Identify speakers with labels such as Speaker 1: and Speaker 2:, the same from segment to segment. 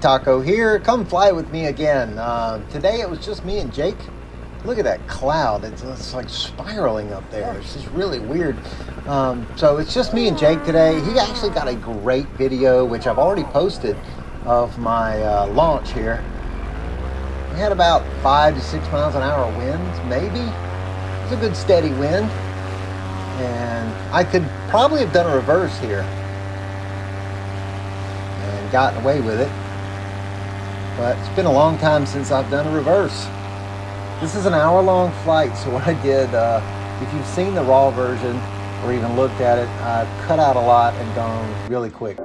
Speaker 1: Taco here. Come fly with me again. Today it was just me and Jake. Look at that cloud. It's like spiraling up there. It's just really weird. So it's just me and Jake today. He actually got a great video, which I've already posted, of my launch here. We had about 5 to 6 miles an hour winds, maybe. It was a good steady wind. And I could probably have done a reverse here and gotten away with it. But it's been a long time since I've done a reverse. This is an hour-long flight, so what I did, if you've seen the raw version or even looked at it, I've cut out a lot and gone really quick.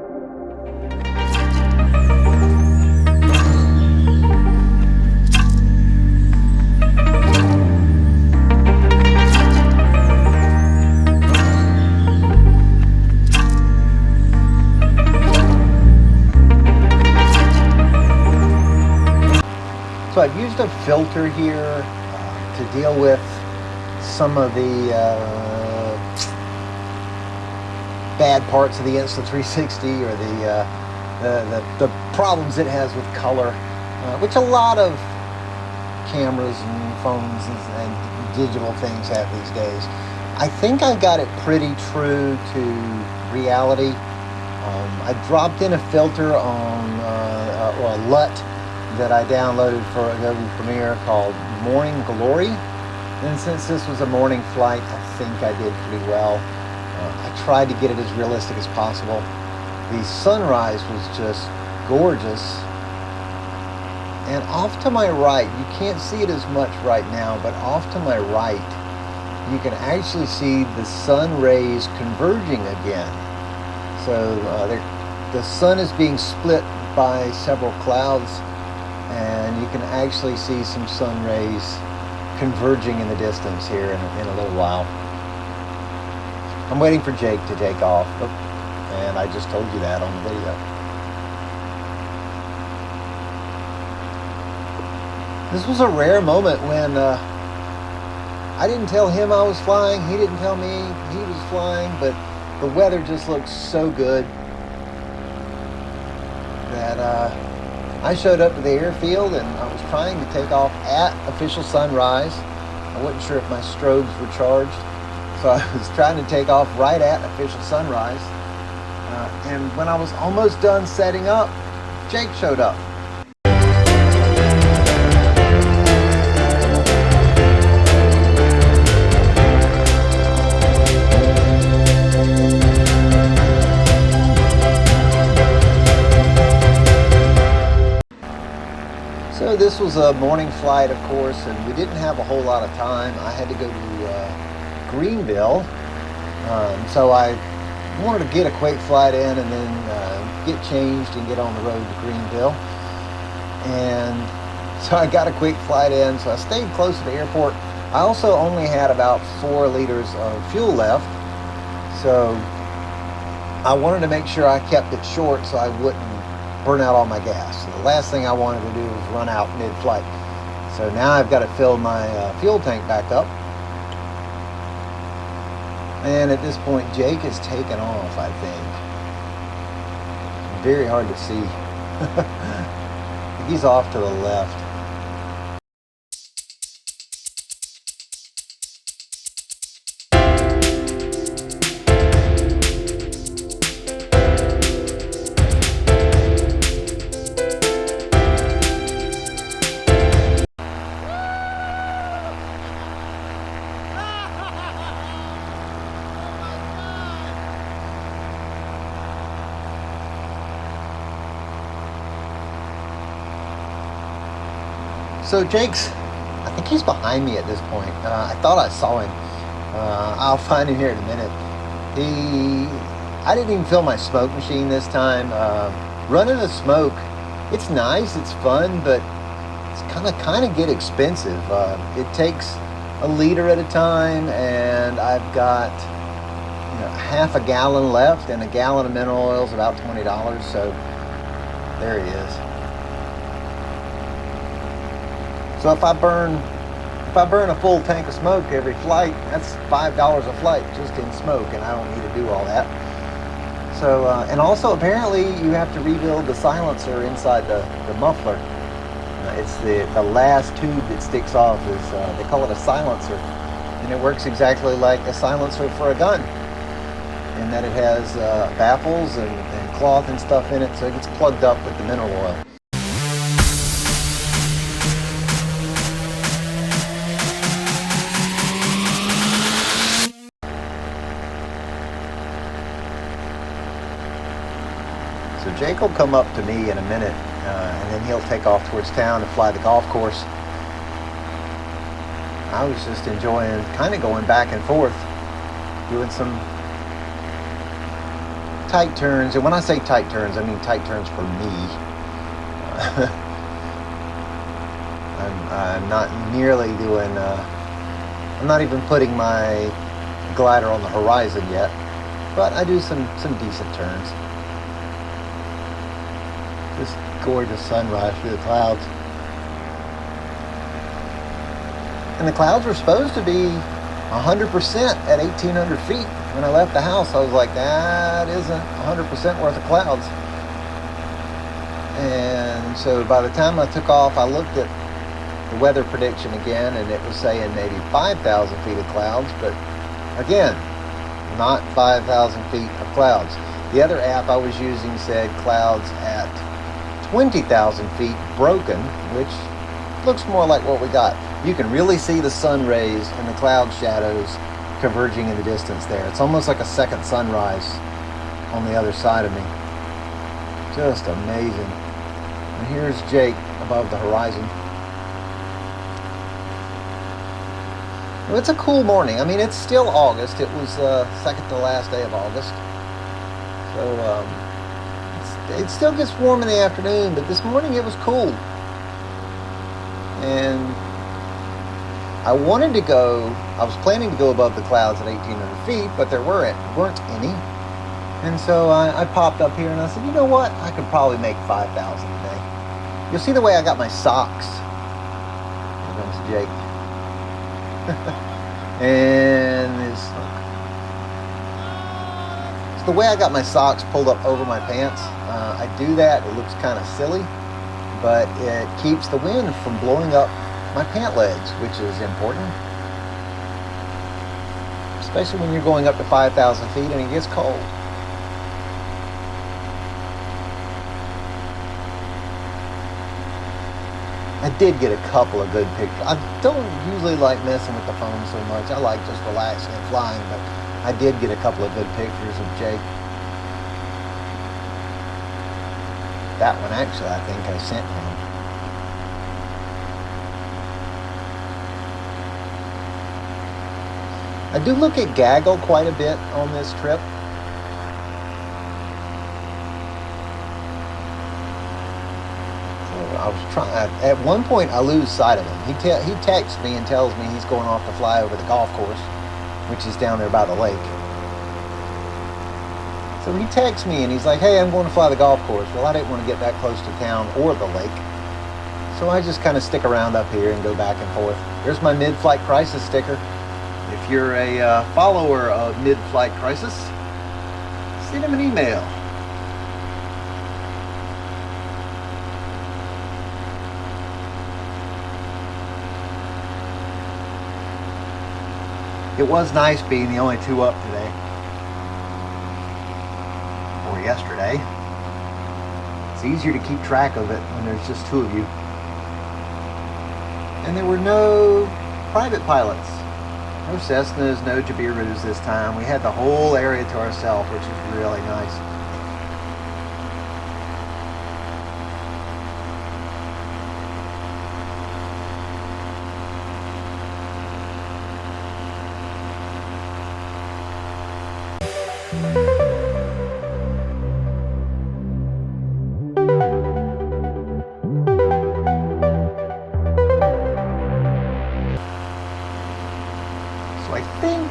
Speaker 1: So I've used a filter here to deal with some of the bad parts of the Insta360 or the problems it has with color, which a lot of cameras and phones and digital things have these days. I think I got it pretty true to reality. I dropped in a filter on or a LUT that I downloaded for Adobe Premiere called Morning Glory. And since this was a morning flight, I think I did pretty well. I tried to get it as realistic as possible. The sunrise was just gorgeous. And off to my right, you can't see it as much right now, but off to my right, you can actually see the sun rays converging again. So the sun is being split by several clouds, and you can actually see some sun rays converging in the distance here in a little while. I'm waiting for Jake to take off, and I just told you that on the video. This was a rare moment when I didn't tell him I was flying, he didn't tell me he was flying, but the weather just looked so good that I showed up to the airfield and I was trying to take off at official sunrise. I wasn't sure if my strobes were charged, so I was trying to take off right at official sunrise. And when I was almost done setting up, Jake showed up. So this was a morning flight, of course, and we didn't have a whole lot of time. I had to go to Greenville, so I wanted to get a quick flight in and then get changed and get on the road to Greenville. And so I got a quick flight in, so I stayed close to the airport. I also only had about 4 liters of fuel left, so I wanted to make sure I kept it short so I wouldn't burn out all my gas. So the last thing I wanted to do was run out mid-flight. So now I've got to fill my fuel tank back up. And at this point, Jake has taken off, I think. Very hard to see. He's off to the left. So Jake's, I think he's behind me at this point. I thought I saw him. I'll find him here in a minute. I didn't even fill my smoke machine this time. Running a smoke, it's nice, it's fun, but it's kind of get expensive. It takes a liter at a time, and I've got half a gallon left, and a gallon of mineral oil is about $20. So there he is. So if I burn a full tank of smoke every flight, that's $5 a flight just in smoke, and I don't need to do all that. So, and also apparently you have to rebuild the silencer inside the muffler. It's the last tube that sticks off is, they call it a silencer. And it works exactly like a silencer for a gun. In that it has baffles and cloth and stuff in it, so it gets plugged up with the mineral oil. So Jake will come up to me in a minute, and then he'll take off towards town to fly the golf course. I was just enjoying kind of going back and forth, doing some tight turns. And when I say tight turns, I mean tight turns for me. I'm not nearly doing, I'm not even putting my glider on the horizon yet, but I do some decent turns. This gorgeous sunrise through the clouds. And the clouds were supposed to be 100% at 1,800 feet. When I left the house, I was like, that isn't 100% worth of clouds. And so by the time I took off, I looked at the weather prediction again, and it was saying maybe 5,000 feet of clouds, but again, not 5,000 feet of clouds. The other app I was using said clouds at 20,000 feet broken, which looks more like what we got. You can really see the sun rays and the cloud shadows converging in the distance there. It's almost like a second sunrise on the other side of me. Just amazing. And here's Jake above the horizon. Well, it's a cool morning. I mean, it's still August. It was second to last day of August. So it still gets warm in the afternoon, but this morning it was cool. And I wanted to go, I was planning to go above the clouds at 1,800 feet, but there weren't any. And so I popped up here and I said, you know what? I could probably make 5,000 today. You'll see the way I got my socks. Here comes Jake. And this, it's the way I got my socks pulled up over my pants. I do that, it looks kind of silly, but it keeps the wind from blowing up my pant legs, which is important. Especially when you're going up to 5,000 feet and it gets cold. I did get a couple of good pictures. I don't usually like messing with the phone so much. I like just relaxing and flying, but I did get a couple of good pictures of Jake. That one actually I think I sent him. I do look at gaggle quite a bit on this trip. I was trying. At one point, I lose sight of him. He texts me and tells me he's going off to fly over the golf course, which is down there by the lake. So he texts me and he's like, "Hey, I'm going to fly the golf course." Well, I didn't want to get that close to town or the lake, so I just kind of stick around up here and go back and forth. There's my mid-flight crisis sticker. If you're a follower of mid-flight crisis, send him an email. It was nice being the only two up today, or yesterday. It's easier to keep track of it when there's just two of you. And there were no private pilots, no Cessnas, no Jabirus this time. We had the whole area to ourselves, which is really nice.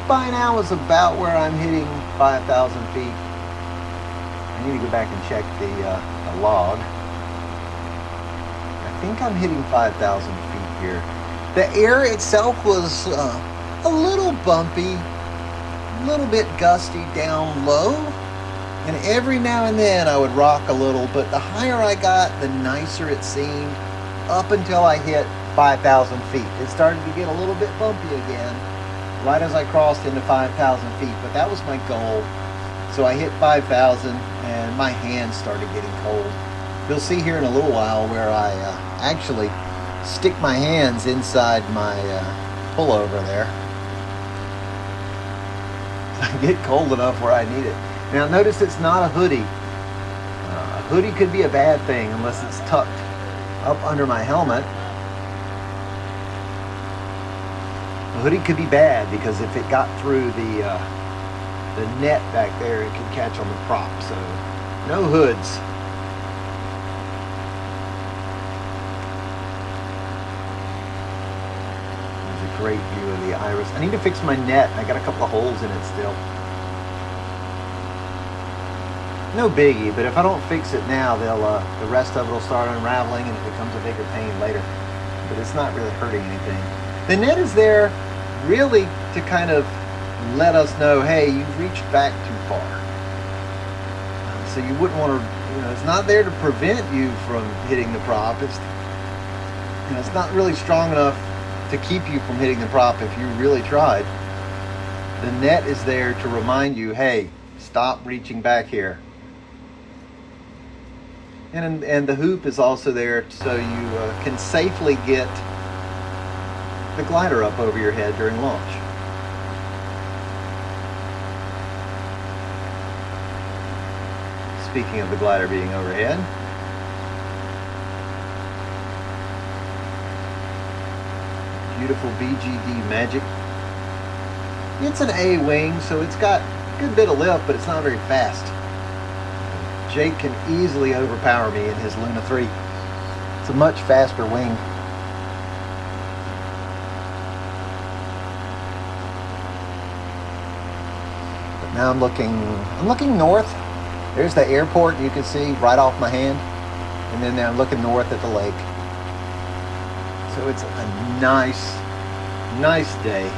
Speaker 1: By now is about where I'm hitting 5,000 feet. I need to go back and check the log. I think I'm hitting 5,000 feet here. The air itself was a little bumpy, a little bit gusty down low, And every now and then I would rock a little, but the higher I got, the nicer it seemed, up until I hit 5,000 feet. It started to get a little bit bumpy again, right as I crossed into 5,000 feet, but that was my goal. So I hit 5,000 and my hands started getting cold. You'll see here in a little while where I actually stick my hands inside my pullover there. I get cold enough where I need it. Now notice it's not a hoodie. A hoodie could be a bad thing unless it's tucked up under my helmet. A hoodie could be bad because if it got through the net back there, it could catch on the prop. So no hoods. There's a great view of the iris. I need to fix my net. I got a couple of holes in it still. No biggie, but if I don't fix it now, the rest of it will start unraveling and it becomes a bigger pain later. But it's not really hurting anything. The net is there really to kind of let us know, hey, you've reached back too far. So you wouldn't want to, it's not there to prevent you from hitting the prop. It's not really strong enough to keep you from hitting the prop if you really tried. The net is there to remind you, hey, stop reaching back here. And the hoop is also there so you can safely get the glider up over your head during launch. Speaking of the glider being overhead, beautiful BGD Magic. It's an A wing, so it's got a good bit of lift, but it's not very fast. Jake can easily overpower me in his Luna 3. It's a much faster wing. But now I'm looking north. There's the airport you can see right off my hand. And then I'm looking north at the lake. So it's a nice day.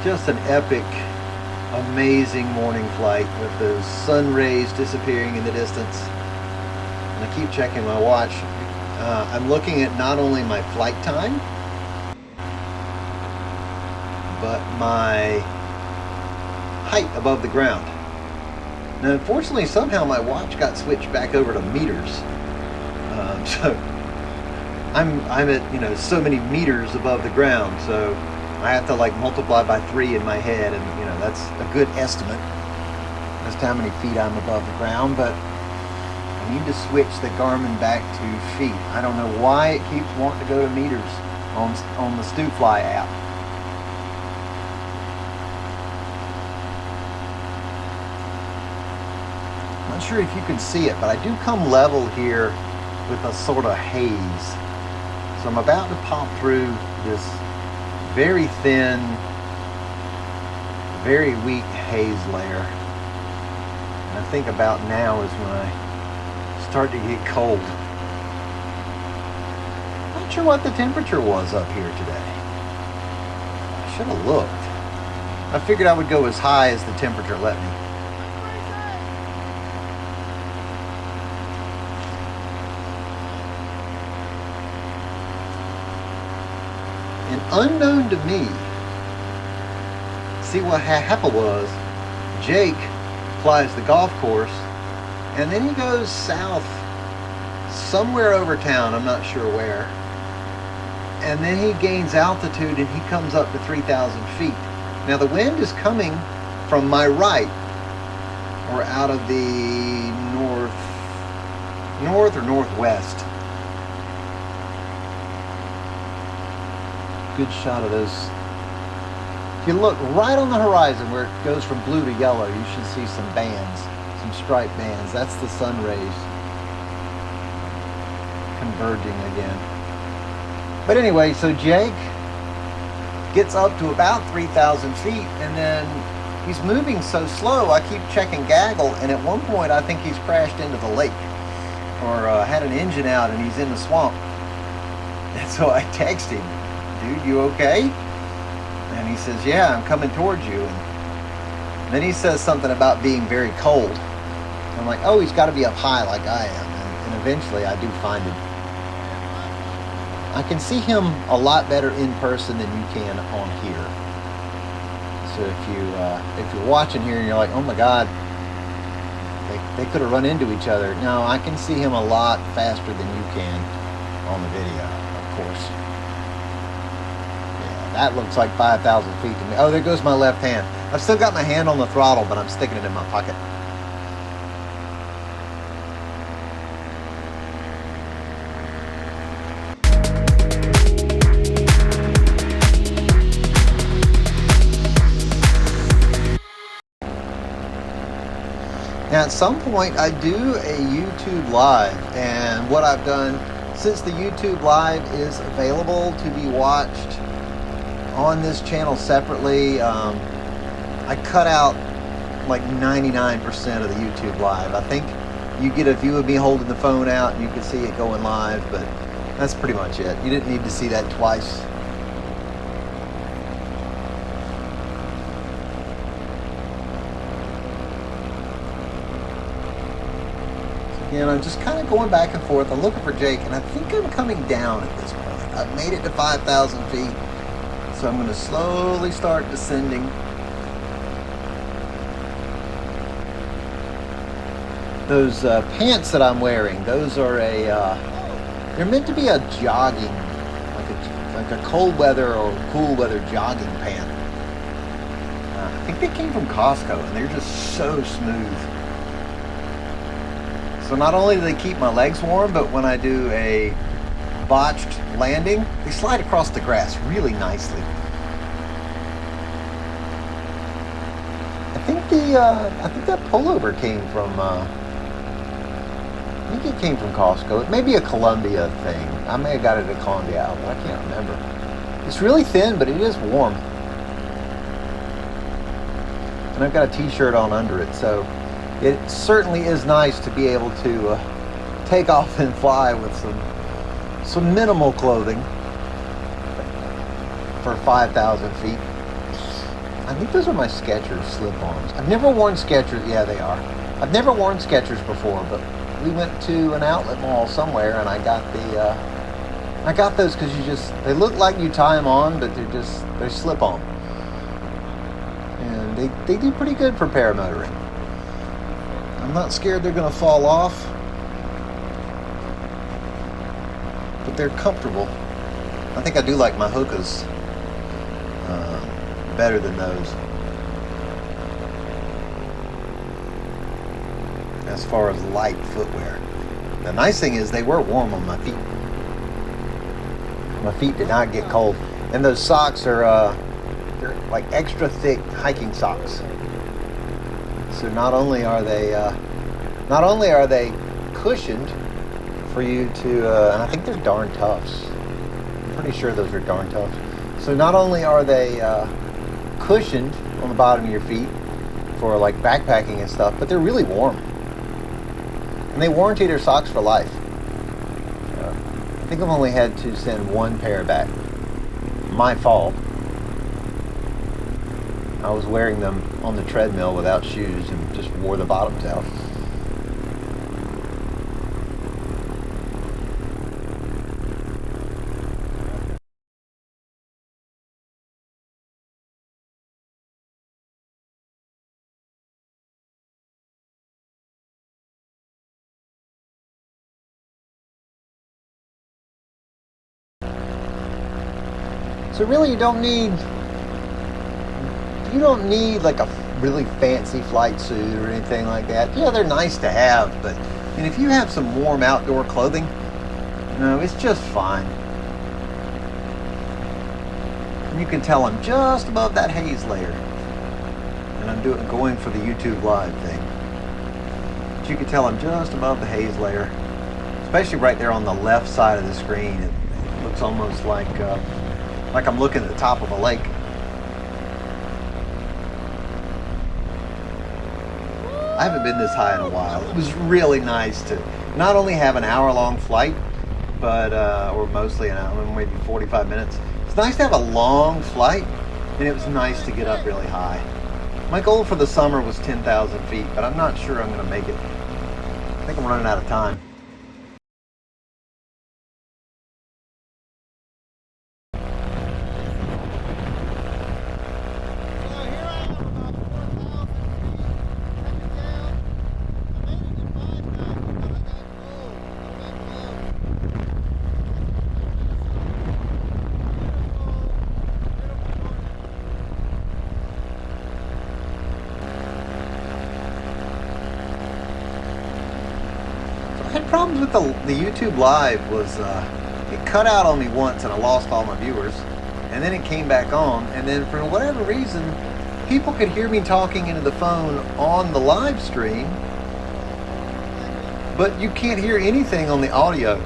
Speaker 1: Just an epic, amazing morning flight with those sun rays disappearing in the distance. And I keep checking my watch. I'm looking at not only my flight time, but my height above the ground. Now, unfortunately, somehow my watch got switched back over to meters. So I'm at so many meters above the ground. So I have to multiply by 3 in my head, and that's a good estimate as to how many feet I'm above the ground. But I need to switch the Garmin back to feet. I don't know why it keeps wanting to go to meters on the StuFly app. Not sure if you can see it, but I do come level here with a sort of haze. So I'm about to pop through this very thin, very weak haze layer. And I think about now is when I start to get cold. Not sure what the temperature was up here today. I should have looked. I figured I would go as high as the temperature let me. And unknown to me, see what happened was, Jake flies the golf course, and then he goes south somewhere over town, I'm not sure where, and then he gains altitude and he comes up to 3,000 feet. Now the wind is coming from my right, or out of the north or northwest. Good shot of those. If you look right on the horizon where it goes from blue to yellow, you should see some bands, some striped bands. That's the sun rays converging again. But anyway, so Jake gets up to about 3,000 feet, and then he's moving so slow, I keep checking gaggle, and at one point I think he's crashed into the lake, or had an engine out and he's in the swamp. And so I text him, dude, you okay? And he says, yeah, I'm coming towards you. And Then he says something about being very cold. I'm like, oh, he's got to be up high like I am. And eventually I do find him. I can see him a lot better in person than you can on here. So if you're watching here and you're like, oh my God, they could have run into each other. No, I can see him a lot faster than you can on the video, of course. Yeah, that looks like 5,000 feet to me. Oh, there goes my left hand. I've still got my hand on the throttle, but I'm sticking it in my pocket. Now, at some point, I do a YouTube Live, and what I've done, since the YouTube Live is available to be watched on this channel separately, I cut out like 99% of the YouTube Live. I think you get a view of me holding the phone out, and you can see it going live, but that's pretty much it. You didn't need to see that twice. And I'm just kind of going back and forth. I'm looking for Jake, and I think I'm coming down at this point. I've made it to 5,000 feet, so I'm going to slowly start descending. Those pants that I'm wearing, those are they're meant to be a jogging, like a cold weather or cool weather jogging pant. I think they came from Costco, and they're just so smooth. So not only do they keep my legs warm, but when I do a botched landing, they slide across the grass really nicely. I think that pullover came from, I think it came from Costco. It may be a Columbia thing. I may have got it at Columbia Outlet. I can't remember. It's really thin, but it is warm. And I've got a t-shirt on under it, so it certainly is nice to be able to take off and fly with some minimal clothing for 5,000 feet. I think those are my Skechers slip-ons. I've never worn Skechers. Yeah, they are. I've never worn Skechers before, but we went to an outlet mall somewhere, and I got those because they look like you tie them on, but they're slip-on, and they do pretty good for paramotoring. I'm not scared they're going to fall off, but they're comfortable. I think I do like my Hokas better than those. As far as light footwear. The nice thing is they were warm on my feet. My feet did not get cold. And those socks are they're like extra thick hiking socks. So not only are they cushioned for you to, and I think they're darn toughs. I'm pretty sure those are darn toughs. So not only are they cushioned on the bottom of your feet for like backpacking and stuff, but they're really warm. And they warranty their socks for life. I think I've only had to send one pair back. My fault. I was wearing them on the treadmill without shoes and just wore the bottoms out. So really you don't need like a really fancy flight suit or anything like that. Yeah, they're nice to have, but if you have some warm outdoor clothing, it's just fine. And you can tell I'm just above that haze layer. And I'm going for the YouTube Live thing. But you can tell I'm just above the haze layer. Especially right there on the left side of the screen. It looks almost like I'm looking at the top of a lake. I haven't been this high in a while. It was really nice to not only have an hour-long flight, but or mostly an hour, maybe 45 minutes. It's nice to have a long flight, and it was nice to get up really high. My goal for the summer was 10,000 feet, but I'm not sure I'm going to make it. I think I'm running out of time. I had problems with the YouTube Live. Was it cut out on me once and I lost all my viewers, and then it came back on, and then for whatever reason people could hear me talking into the phone on the live stream, but you can't hear anything on the audio.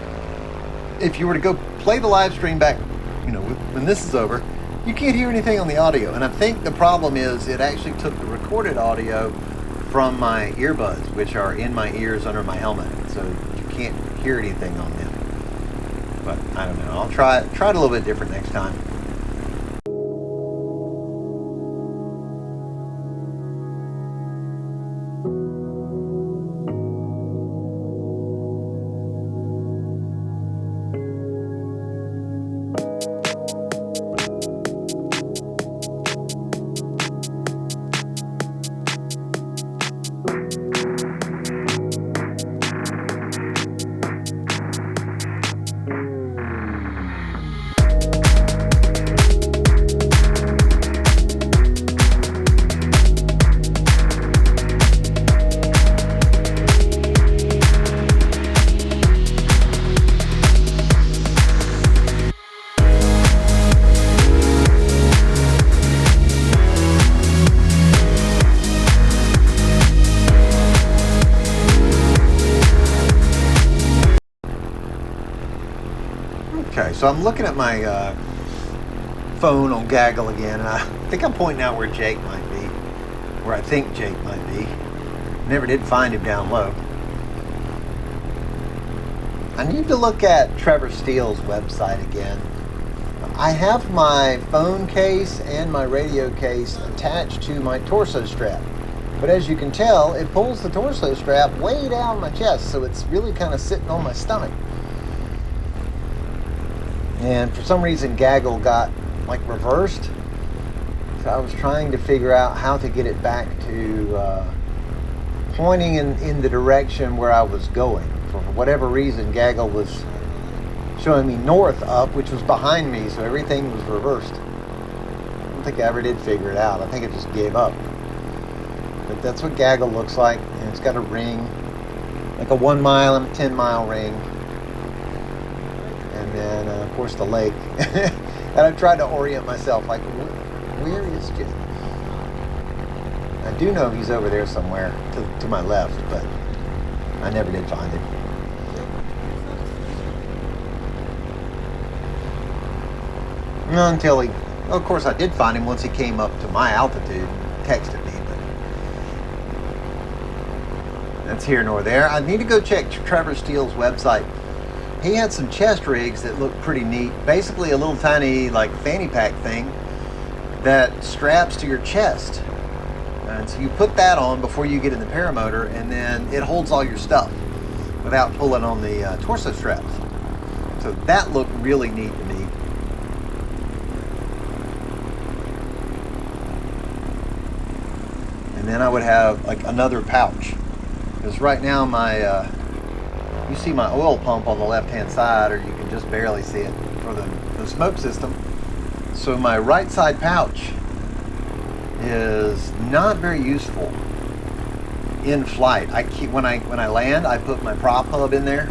Speaker 1: If you were to go play the live stream back, you know, when this is over, you can't hear anything on the audio. And I think the problem is it actually took the recorded audio from my earbuds, which are in my ears under my helmet, so you can't hear anything on them. But I don't know. I'll try it a little bit different next time. Okay, so I'm looking at my phone on Gaggle again, and I think I'm pointing out where Jake might be, where I think Jake might be. Never did find him down low. I need to look at Trevor Steele's website again. I have my phone case and my radio case attached to my torso strap, but as you can tell, it pulls the torso strap way down my chest, so it's really kind of sitting on my stomach. And for some reason Gaggle got like reversed, so I was trying to figure out how to get it back to pointing in the direction where I was going. For whatever reason Gaggle was showing me north up, which was behind me, so everything was reversed. I don't think I ever did figure it out. I think I just gave up. But that's what Gaggle looks like, and it's got a ring, like a 1 mile and a 10 mile ring. And then, of course, the lake. And I tried to orient myself, like, where is Jake? I do know he's over there somewhere to my left, but I never did find him. Until well, of course, I did find him once he came up to my altitude, texted me, but that's here nor there. I need to go check Trevor Steele's website. He had some chest rigs that looked pretty neat. Basically a little tiny like fanny pack thing that straps to your chest. And so you put that on before you get in the paramotor, and then it holds all your stuff without pulling on the torso straps. So that looked really neat to me. And then I would have like another pouch, because right now my you see my oil pump on the left hand side, or you can just barely see it for the smoke system. So my right side pouch is not very useful in flight. I keep when I land, I put my prop hub in there,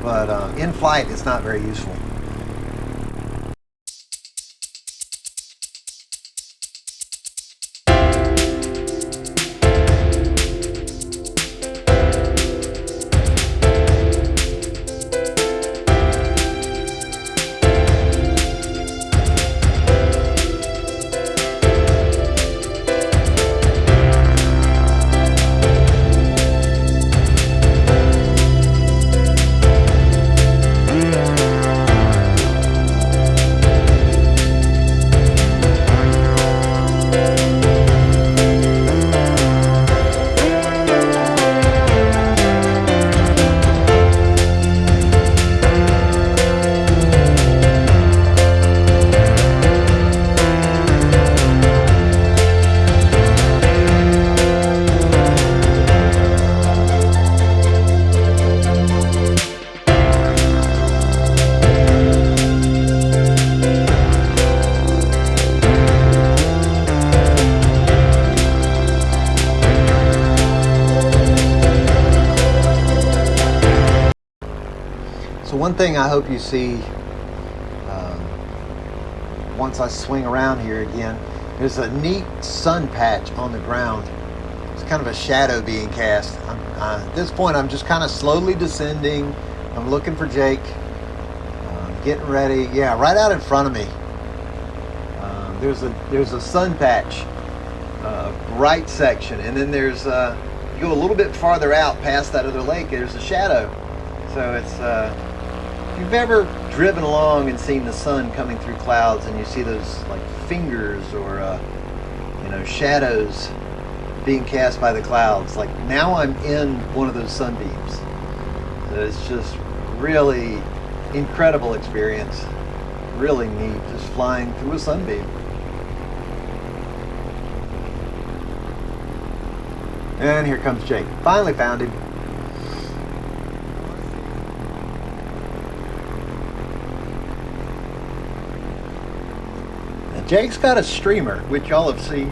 Speaker 1: but in flight it's not very useful. So one thing I hope you see once I swing around here again, there's a neat sun patch on the ground. It's kind of a shadow being cast. At this point, I'm just kind of slowly descending. I'm looking for Jake. Getting ready. Yeah, right out in front of me. There's a sun patch, right section, and then there's you go a little bit farther out past that other lake. There's a shadow. So it's if you've ever driven along and seen the sun coming through clouds, and you see those like fingers or shadows being cast by the clouds. Like now I'm in one of those sunbeams. So it's just really incredible experience. Really neat, just flying through a sunbeam. And here comes Jake. Finally found him. Now Jake's got a streamer, which y'all have seen.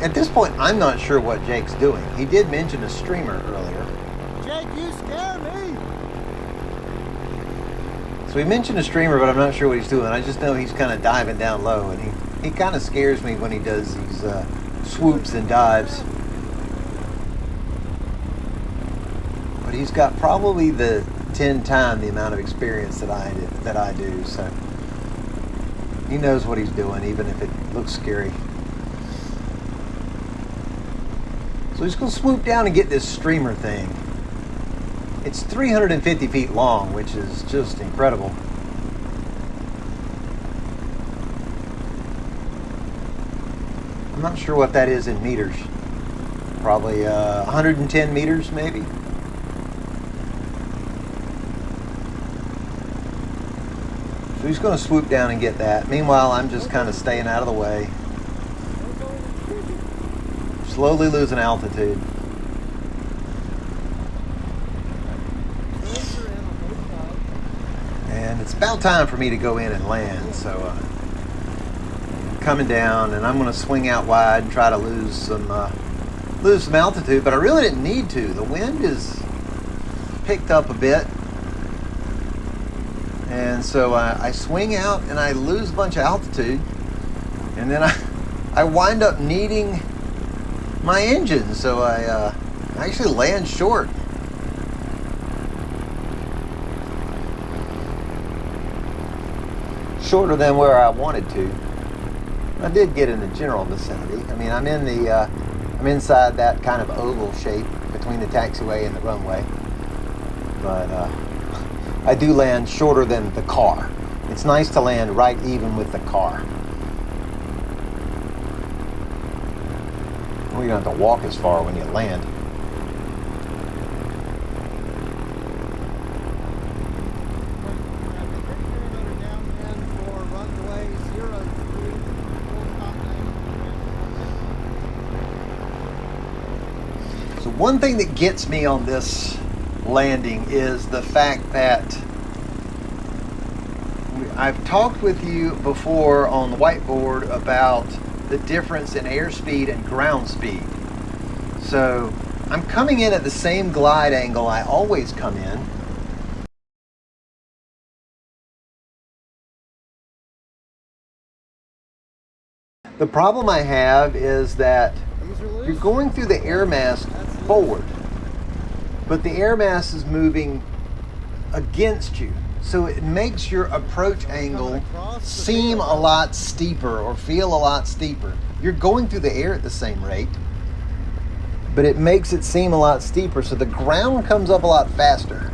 Speaker 1: At this point, I'm not sure what Jake's doing. He did mention a streamer earlier.
Speaker 2: Jake, you scare me!
Speaker 1: So he mentioned a streamer, but I'm not sure what he's doing. I just know he's kind of diving down low, and he kind of scares me when he does these swoops and dives. But he's got probably the 10 times the amount of experience that I do, so he knows what he's doing, even if it looks scary. So he's going to swoop down and get this streamer thing. It's 350 feet long, which is just incredible. I'm not sure what that is in meters. Probably 110 meters, maybe. So he's going to swoop down and get that. Meanwhile, I'm just kind of staying out of the way. Slowly losing altitude. And it's about time for me to go in and land, so I'm coming down, and I'm going to swing out wide and try to lose some altitude, but I really didn't need to. The wind is picked up a bit, and so I swing out and I lose a bunch of altitude, and then I wind up needing my engine, so I actually land short. Shorter than where I wanted to. I did get in the general vicinity. I mean, I'm inside that kind of oval shape between the taxiway and the runway, but I do land shorter than the car. It's nice to land right even with the car. You don't have to walk as far when you land. So one thing that gets me on this landing is the fact that I've talked with you before on the whiteboard about the difference in airspeed and ground speed. So I'm coming in at the same glide angle I always come in. The problem I have is that you're going through the air mass forward, but the air mass is moving against you. So it makes your approach angle seem a lot steeper or feel a lot steeper. You're going through the air at the same rate, but it makes it seem a lot steeper. So the ground comes up a lot faster.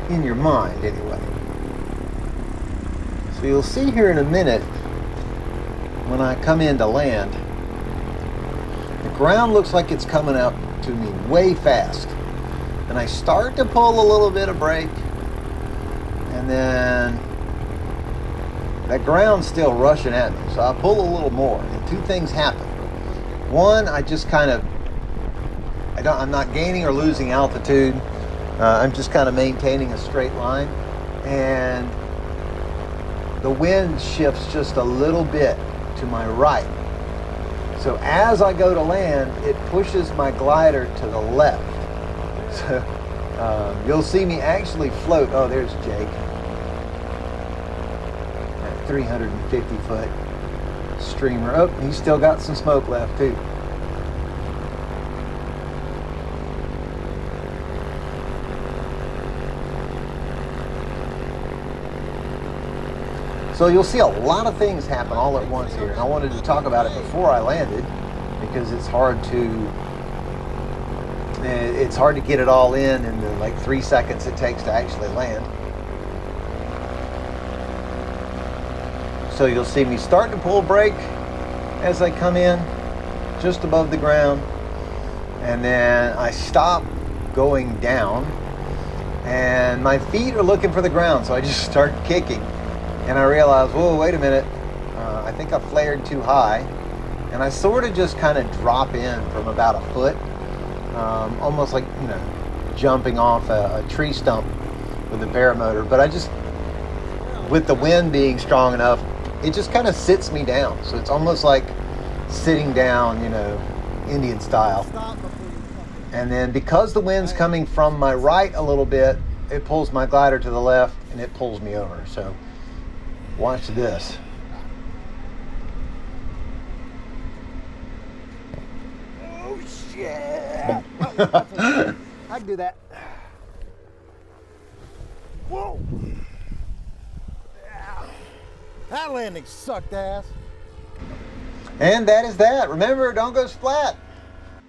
Speaker 1: In your mind, anyway. So you'll see here in a minute, when I come in to land, the ground looks like it's coming up to me way fast. And I start to pull a little bit of brake, and then that ground's still rushing at me. So I pull a little more, and two things happen. One, I just kind of, I'm not gaining or losing altitude. I'm just kind of maintaining a straight line, and the wind shifts just a little bit to my right. So as I go to land, it pushes my glider to the left. So you'll see me actually float. Oh, there's Jake. That 350 foot streamer. Oh, he's still got some smoke left too. So you'll see a lot of things happen all at once here, and I wanted to talk about it before I landed because it's hard to get it all in the like 3 seconds it takes to actually land. So you'll see me start to pull brake as I come in just above the ground, and then I stop going down, and my feet are looking for the ground, so I just start kicking. And I realized, whoa, wait a minute, I think I flared too high. And I sort of just kind of drop in from about a foot, almost like, jumping off a tree stump with the paramotor. But I just, with the wind being strong enough, it just kind of sits me down. So it's almost like sitting down, Indian style. And then because the wind's coming from my right a little bit, it pulls my glider to the left and it pulls me over. So watch this.
Speaker 2: Oh shit! I can do that. Whoa! Yeah. That landing sucked ass.
Speaker 1: And that is that. Remember, don't go splat.